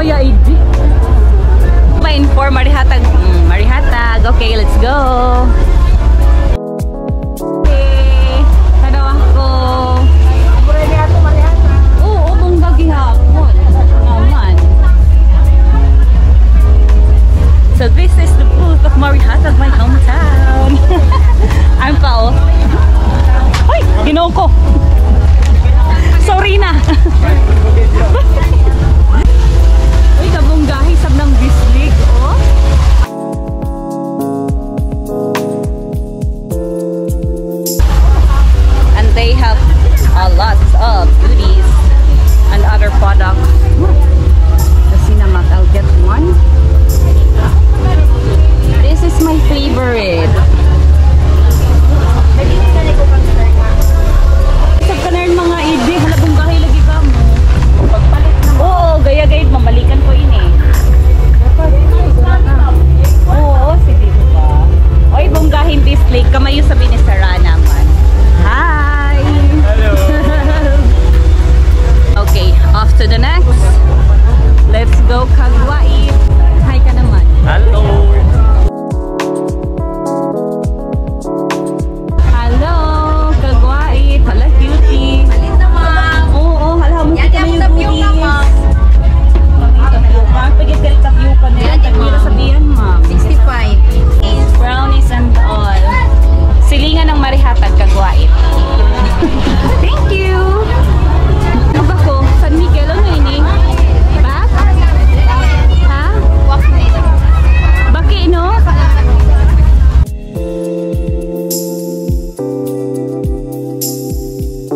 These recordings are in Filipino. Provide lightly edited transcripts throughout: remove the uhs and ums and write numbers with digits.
baya ID. Ma-inform, marihatag. Marihatag. Okay, let's go. Okay. Tanaw ako. Abura niya ako, marihatag. Oo, mong gagihapon. Naman. So this is the booth of Marihatag, my hometown. I'm Pao. Ay, ginaw ko. Sorry na. Uy, kabunggahi sab ng bislig, oh. And they have lots of goodies and other products. The Cinnamon, I'll get one. This is my favorite. Isab ka na rin mga idi, halabunggahi lagi ka mo. Oo, gaya-gayad, mamalikan ko ini. Oo, sige ba? Oy, bunggahin bislig, kamayo sabi ni Sarah naman. Hi! Hello! Okay, off to the next. Let's go, Kagwait. Hi ka naman. Hello! Hello, Kagwait. Hala, cutie. Malit naman. Oo, hala mo kita may goodies. Pagkakit tapioca na yan. Tagmira sabihan, ma'am. 65. Brownies and all. Silingan ng Marihatag, Kagwait. Thank you! Ano ba ko? San Miguel, ano ini? Ba? Ha? Baki, no?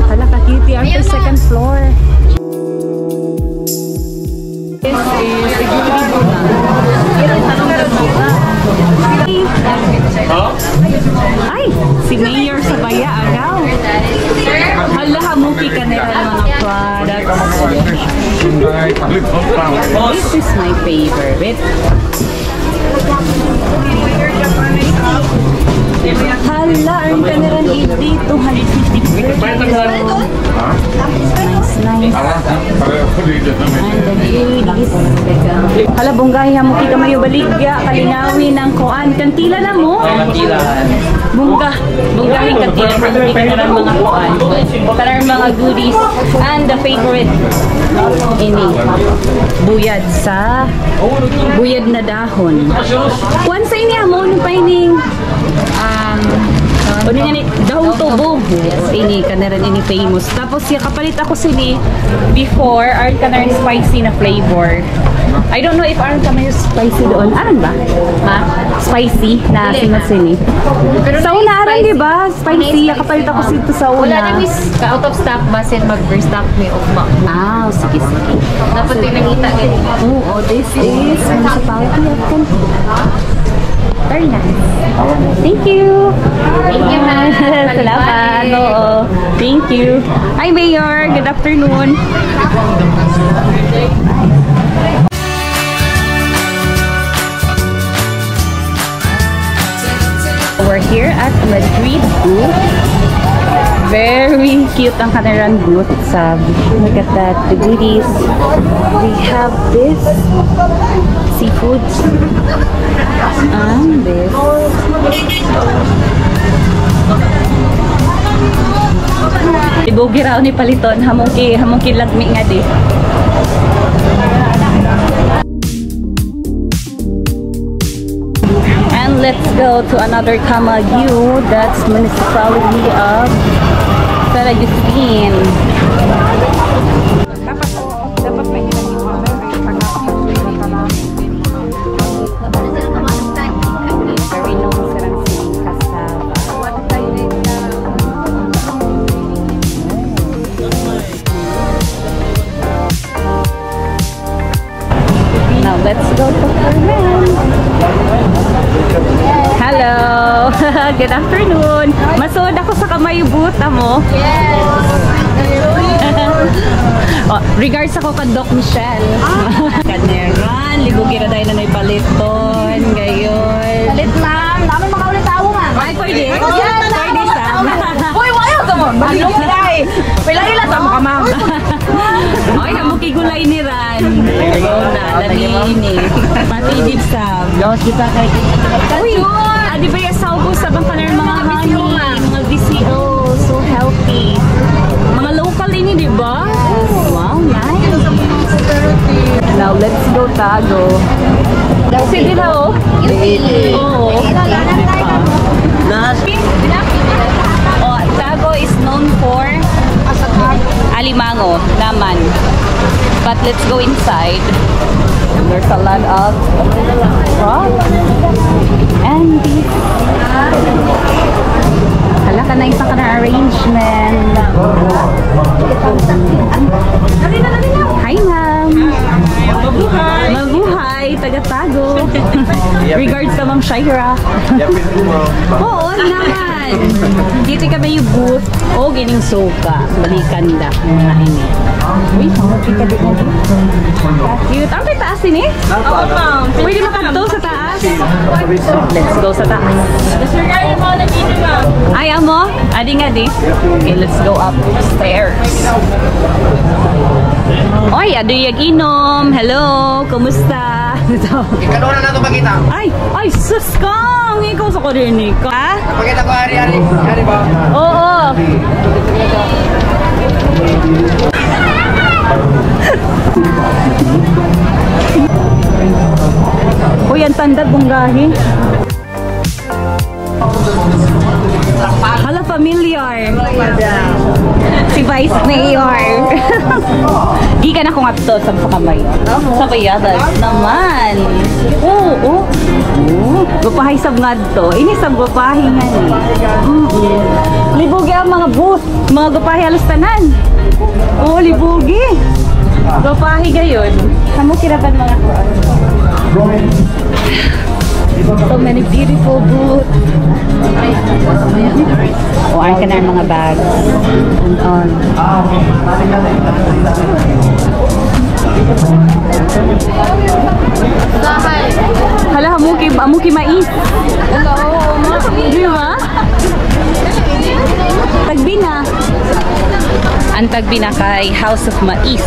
Hala ka, cutie. After second floor. This is siguro ay, si Mayor sa Baya, agaw. Hala, hamuki ka nila ng mga products. This is my favorite. Hala, earn ka na rin 80, 250 per nice, nice. Hala, bunggahi hamuki ka mayo baligya, kalingawin ng kuan. Kantila na mo? Kantila. Bunggahi kantila, hamuki ka na rin mga kuan. Para mga goodies. And the favorite, ini, buyad sa, buyad na dahon. Kuan sa ini, amo, ano pa ining? O nga ni, dahong tubo. Yes, ini, kanaran ini famous. Tapos, kapalit ako sini before, aron kanaran spicy na flavor. I don't know if aron ka may spicy doon. Aron ba? Ha? Spicy na sinot sini. Sa una, aron di ba? Spicy, kapalit ako sito sa una. Wala na miss, out of stock ba, sen mag-restock may ugma. Ah, sige, sige. Dapat yung nakita ganyan. Oh, this is municipality of Kanto. Very nice. Thank you. Thank you, ma'am. Salamat. Oo. Thank you. Hi, Mayor. Good afternoon. We're here at Madrid booth. Very cute ang kanilang booth. Look at that. The goodies. We have this seafoods. And this. Ibugi raw ni paliton. Hamungki lagmi nga di. And let's go to another Camagüey. That's municipality of Sarayusin. Dapat may ilang yung very known sarang siling cassava. Now let's go to Carmen. Hello! Good afternoon! Masod ako sa kamay booth mo. Yes! Oh, regards ako kay Doc Michelle. Kaneran, libugi na tayo na may paliton. Gayon. Palit ma'am! Namin makaulit tao ma'am! Ay, pwede? Pwede, Sam. Uy, wayo ka mo! Balong guy! Pila-ila sa mga ma'am! Ay, hamuki gulay ni Ran. Ayun na, lamini. Pati dipsab. Lawas kita kay Uy! Di ba yung saugo sa bang kanar mga honey, mga VCO, so healthy. Mga local ini, di ba? Wow, nice. Now, let's go Tago. Sige na, oh. Oo. Oh, Tago is known for alimango, laman. But let's go inside. There's a lot of frogs and beef. Hala ka na isa ka na arrangement. Hi, ma'am. Mabuhay. Mabuhay, taga-Tago. Regards sa Ma'am Shaira. Oo naman. Dito kami yung booth. O, gining soka. Balikanda. Mga ini. Uy, kita dito. Cute. Ang may taas ini? Oo, ma'am. Pwede makanto sa taas. Let's go sa taas. Ay, amo? Adi nga di. Okay, let's go upstairs. Oy, ado yung inom. Hello, kumusta? Ikano na nato pakita. Ay, sus kang! Ikaw sa kurinig ka? Ha? Pakita ko hari-hari. Hari ba? Oo. Uy, ang tanda bunggahi. Hala, familiar. Si Vice Mayor. Di ka na kung apto sa kamay. Sa bayadan naman. Oo. Gupahay sab nga to. Ini sab gupahay nga ni. Libugi ang mga booth. Mga gupahay halos tanan. Oo, libugi. Gupahay gayon. Kamu kirapan mga so many beautiful booths. O, ay ka na mga bags. And on. Hala, amuki mais. Hello, di ba? Tagbina. Ang tagbina kay House of Mais.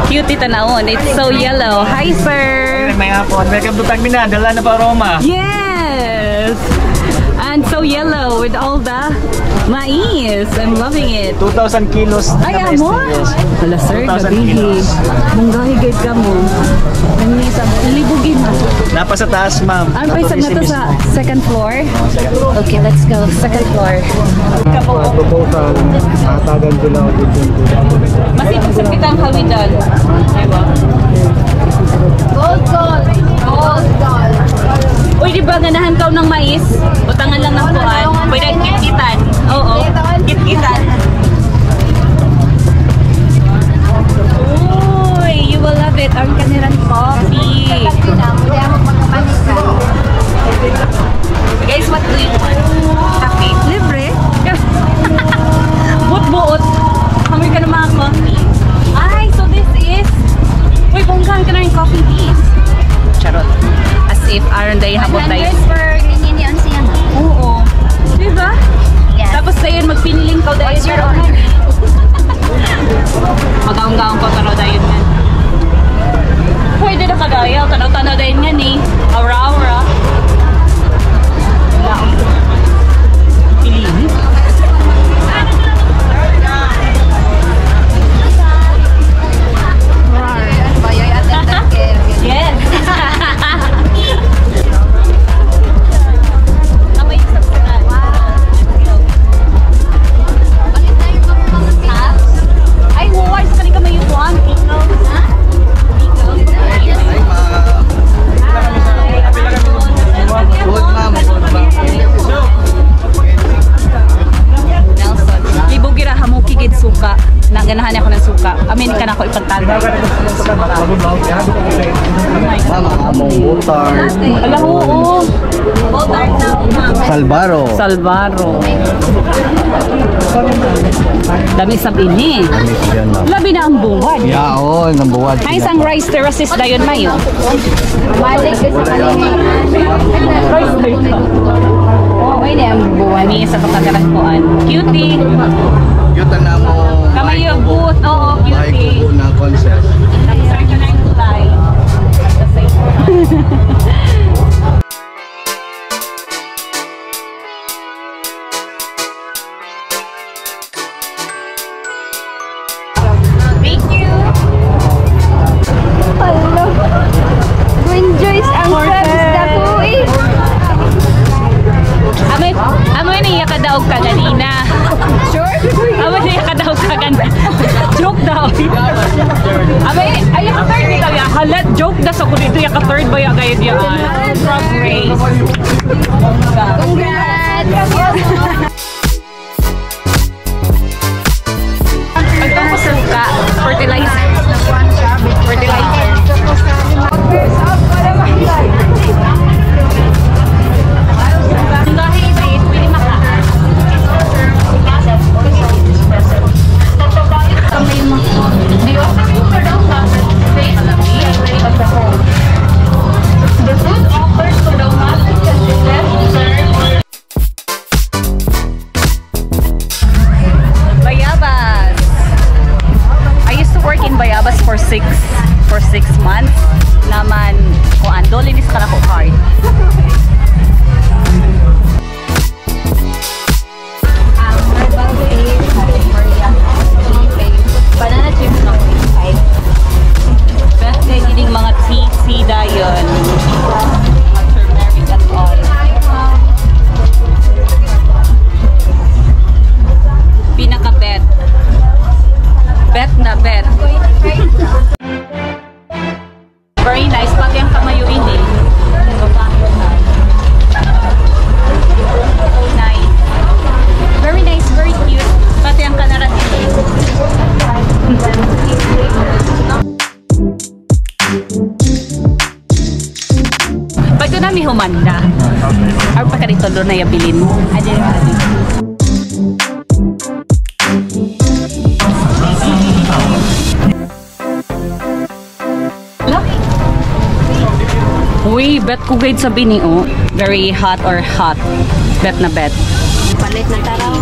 Cute ito naon. It's so yellow. Hi, sir. May hapon. Welcome to Tagbina. Dala na pa aroma. Yes. And so yellow with all the mais. I'm loving it. 2,000 kilos. Ay, amo? Hala, sir, 2,000 gabihi. kilos. Munggahi guys ka mo. Libugin mo. Napa sa taas, ma'am. Ang paisag na to sa second floor. Okay, let's go. Second floor. Proposal. Atagan ko lang dito. Masipag sa kitang hawidan. Diba? Gold. Uy, di ba ganahan ka ng mais? Utangan lang ng kuhan. Pwede kit-kitan. Oo. Kit-kitan. Uy, you will love it. Ang kanilang coffee. Guys, what do you want? Coffee. Libre? Buot-buot. Hamoy ka ng mga coffee. Ay, so this is... Uy, bonggahan ka na yung coffee beans. Charot. As if aron dahil habot tayo. 100 per ganyan siya. Oo. Diba? Yes. Tapos dahil magpiniling ka dahil. What's your order? Magaong-gaong ko tanaw dahil nga. Pwede na kadayaw. Tanaw-tanaw dahil nga ni. Aura-aura. Piliin. Bayoy attendant care. Yes. Kamay sa sana. Bakit tayo magpapasap? Ay, huwag sa kanila may yuwan. Ikaw. Ha? Ikaw. Good, ma'am. Nelson. Libugira hamuki gid suka. Naganahan ako ng suka. American ako ipantagay. Ma'am, among butard. Ala, oo. Salbaro. Salvaro. Dami sa bini. Labi na ang buwad. Yaon, ang buwad. Ay, isang rice terraces na yun, Mayo. Balik ka sa Rice terraces. Oh, may na ang buwan. Kami sa kapagaran koan. Cutie. Yuta na mo. Kamay yung booth. Oo, cutie. concept. Thank you. Hello. Enjoys ang crabs na po eh. Amoy niya ka daw ka ganina. Sure? Amoy niya ka daw ka ganina. Joke daw. Amoy, ay ka third dito ya. Halat joke da sa kuno dito ya ka third ba ya gayud ya. Frog race. Congrats! Pagtapos ka, fertilizer. Fertilizer. Bayabas. I used to work in Bayabas for 6 months. Naman kuan dolinis ka na ko card. Banana chips na ko. Best kay gining mga tea dayon. Mga turmeric at all. Pinaka-bet. Bet na bet. Very nice. Pati ang kamayo ini. Nice. Very nice. Very cute. Pati ang kanaran ini. Pag doon namin humanda. Ar pa ka dito doon na yabilin. Ayan yung uy, bet ko guide sa bini, oh. Very hot or hot. Bet na bet. Palit na taraw.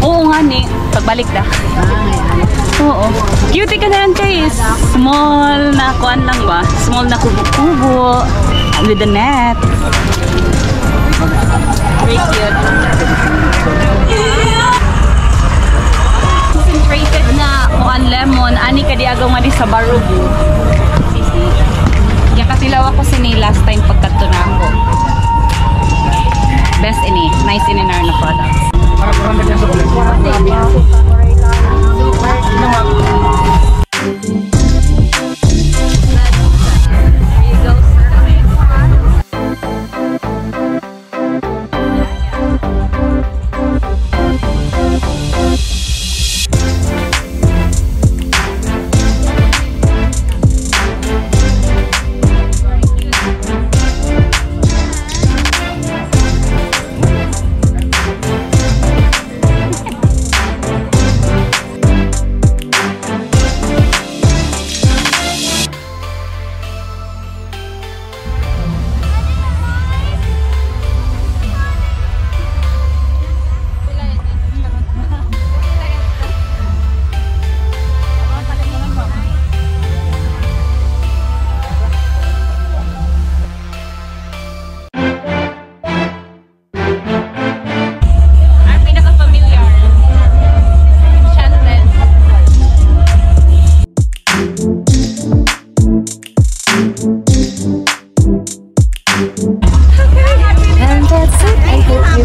Oo nga ni. Pagbalik na. Oo. Cutie ka na lang guys. Small na kuan lang ba? Small na kubo-kubo. With the net. Very cute. Concentrated na kuan lemon. Ani ka di agaw nga di sa barubu. Katilaw ako sini last time pagkatunan ko. Best ini. Nice ini na products.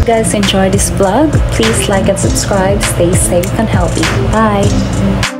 you guys enjoyed this vlog. Please like and subscribe. Stay safe and healthy. Bye.